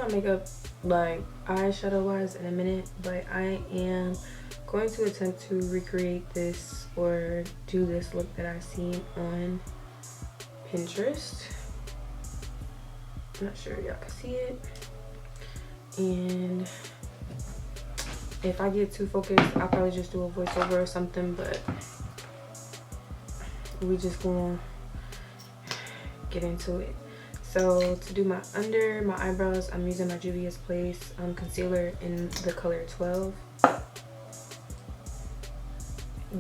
my makeup like eyeshadow wise in a minute, but I am going to attempt to recreate this or do this look that I've seen on Pinterest. I'm not sure y'all can see it. And if I get too focused, I'll probably just do a voiceover or something, but we just gonna get into it. So to do my under my eyebrows, I'm using my Juvia's Place concealer in the color 12.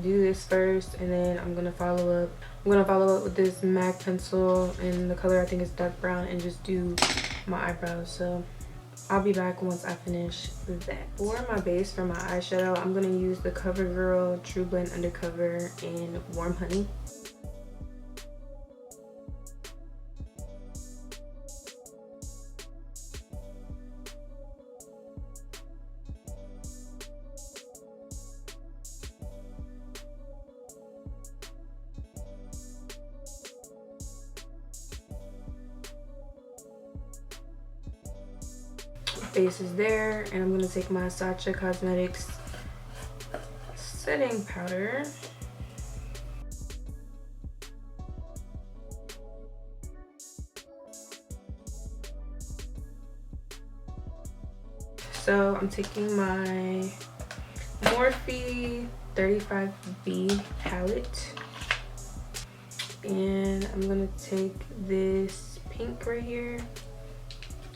Do this first, and then I'm gonna follow up with this MAC pencil in the color I think is dark brown, and just do my eyebrows. So I'll be back once I finish that. For my base for my eyeshadow, I'm gonna use the CoverGirl True Blend Undercover in Warm Honey. Base is there, and I'm gonna take my Sacha Cosmetics setting powder. So I'm taking my Morphe 35B palette, and I'm gonna take this pink right here,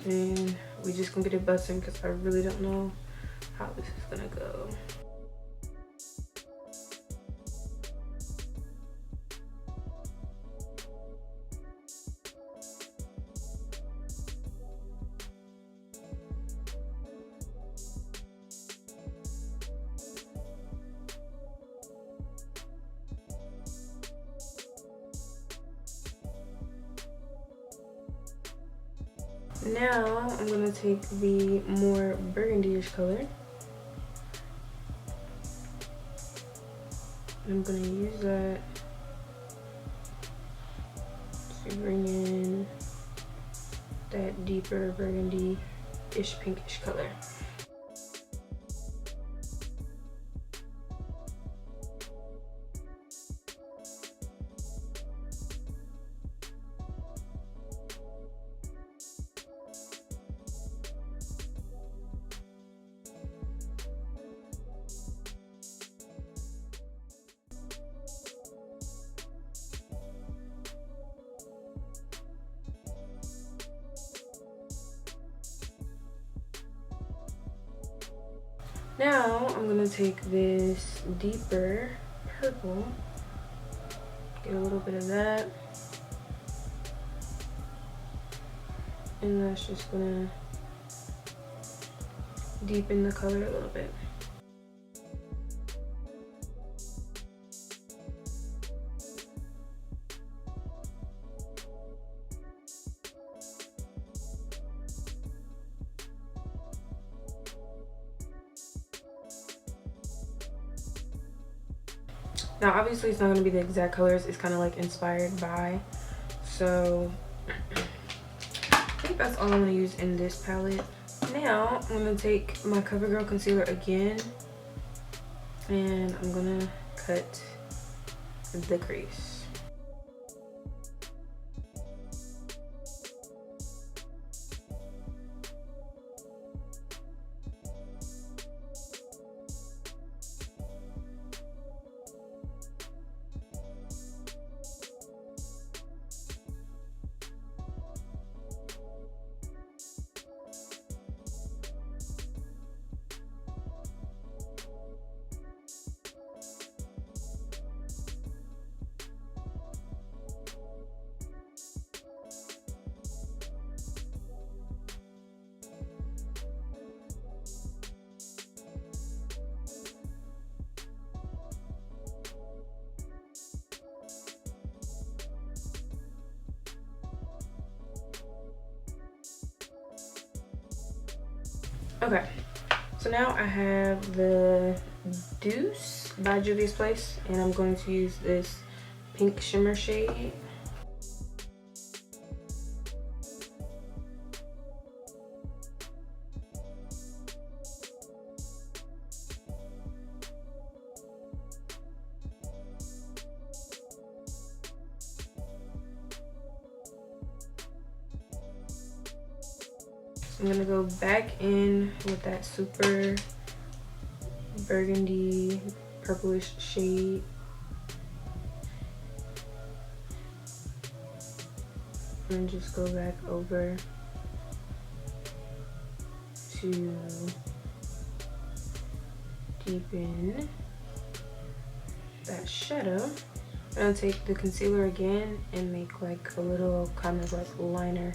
and we just gonna get it buzzing because I really don't know how this is gonna go. Now I'm gonna take the more burgundy-ish color. I'm gonna use that to bring in that deeper burgundy-ish pinkish color. Now I'm gonna take this deeper purple, get a little bit of that, and that's just gonna deepen the color a little bit. Now obviously it's not going to be the exact colors, it's kind of like inspired by, so I think that's all I'm going to use in this palette. Now I'm going to take my CoverGirl concealer again, and I'm going to cut the crease. Okay, so now I have the Deuce by Juvia's Place, and I'm going to use this pink shimmer shade. I'm gonna go back in with that super burgundy purplish shade. And just go back over to deepen that shadow. I'm gonna take the concealer again and make like a little kind of like liner.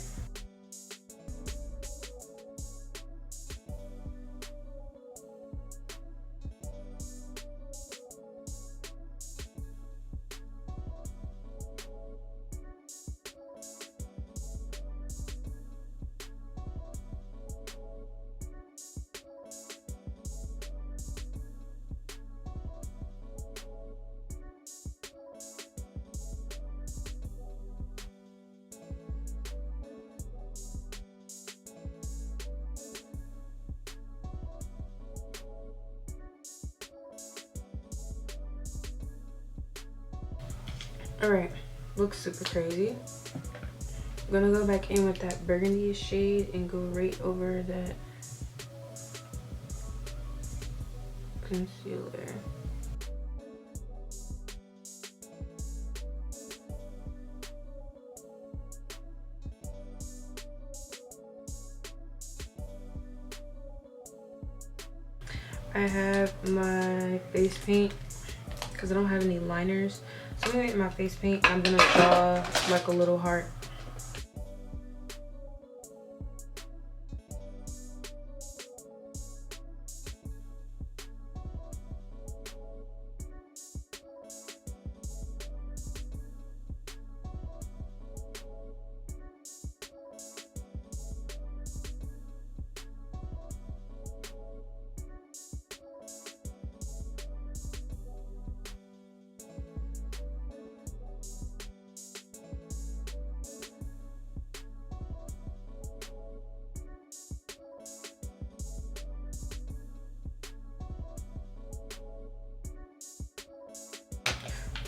All right, looks super crazy. I'm gonna go back in with that burgundy shade and go right over that concealer. I have my face paint because I don't have any liners. So I'm gonna get my face paint. I'm gonna draw like a little heart.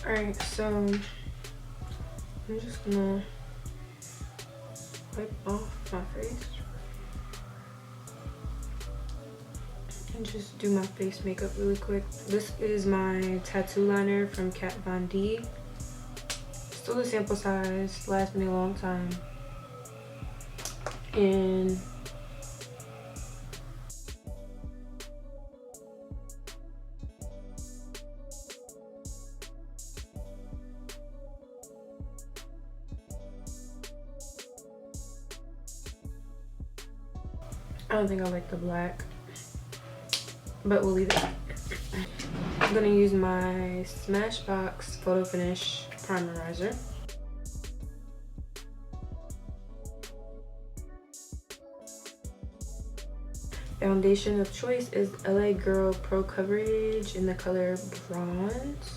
Alright, so I'm just gonna wipe off my face and just do my face makeup really quick. This is my tattoo liner from Kat Von D. Still the sample size, lasts me a long time. And I don't think I like the black, but we'll leave it. I'm gonna use my Smashbox Photo Finish Primerizer. Foundation of choice is LA Girl Pro Coverage in the color Bronze.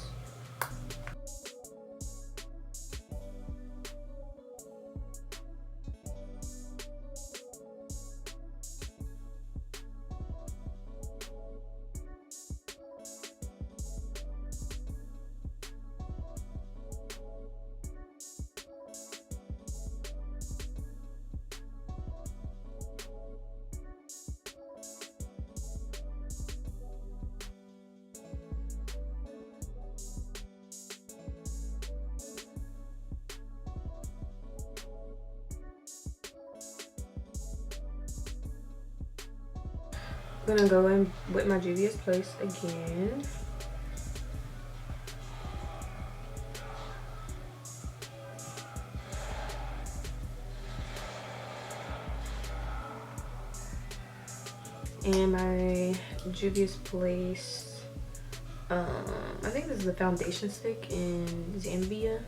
I'm gonna go in with my Juvia's Place again. And my Juvia's Place, I think this is the foundation stick in Zambia.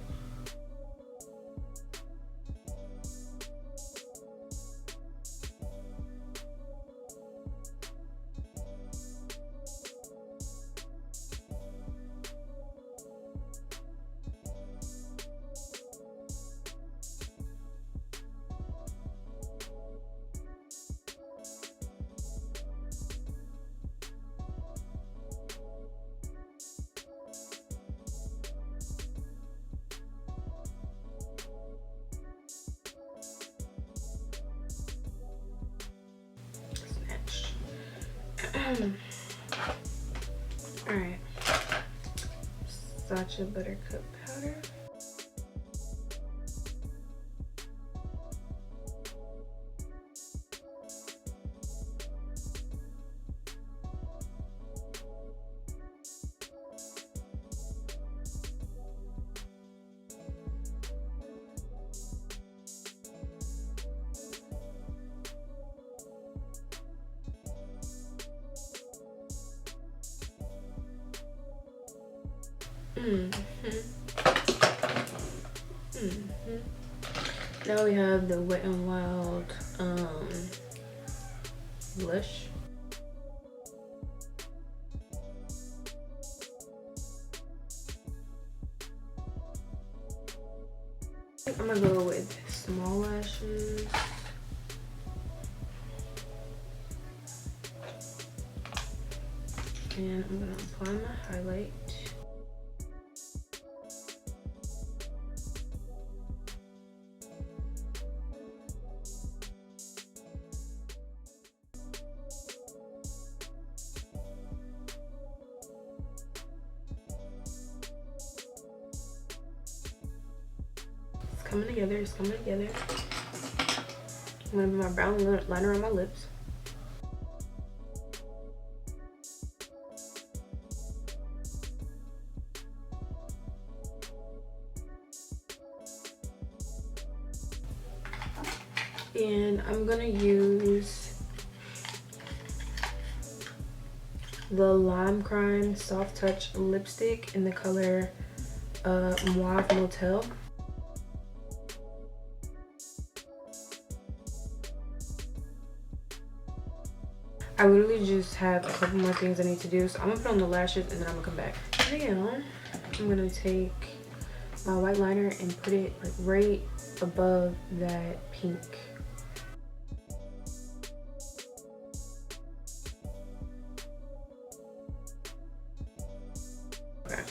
Alright. Sacha Buttercup powder. Now we have the Wet n Wild blush. I'm gonna go with small lashes. And I'm gonna apply my highlight. Coming together, it's coming together. I'm gonna put my brown liner on my lips. And I'm gonna use the Lime Crime Soft Touch lipstick in the color Mauve Motel. I literally just have a couple more things I need to do, so I'm gonna put on the lashes and then I'm gonna come back. Now I'm gonna take my white liner and put it like right above that pink. Okay,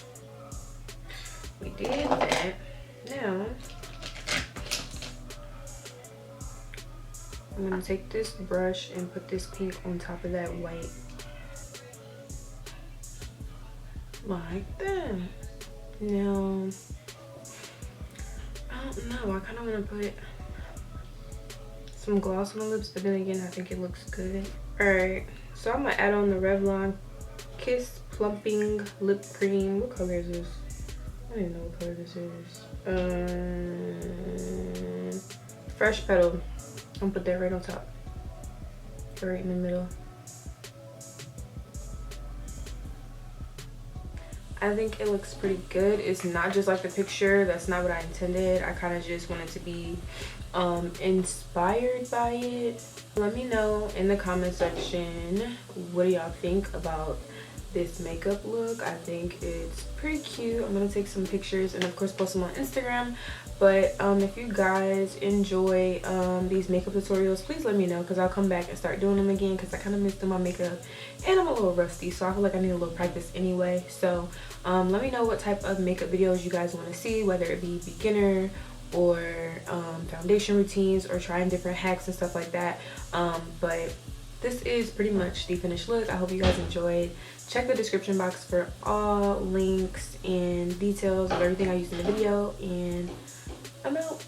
we did that. Now I'm gonna take this brush and put this pink on top of that white. Like that. Now, I don't know, I kind of want to put some gloss on the lips, but then again, I think it looks good. Alright, so I'm gonna add on the Revlon Kiss Plumping Lip Cream. What color is this? I don't even know what color this is. Fresh Petal. I'm gonna put that right on top, right in the middle. I think it looks pretty good. It's not just like the picture. That's not what I intended. I kind of just wanted to be inspired by it. Let me know in the comment section, what do y'all think about this makeup look? I think it's pretty cute. I'm gonna take some pictures and of course post them on Instagram. But if you guys enjoy these makeup tutorials, please let me know, because I'll come back and start doing them again, because I kind of missed doing my makeup and I'm a little rusty, so I feel like I need a little practice anyway. So let me know what type of makeup videos you guys want to see, whether it be beginner or foundation routines or trying different hacks and stuff like that. But this is pretty much the finished look. I hope you guys enjoyed. Check the description box for all links and details of everything I used in the video, and I'm out.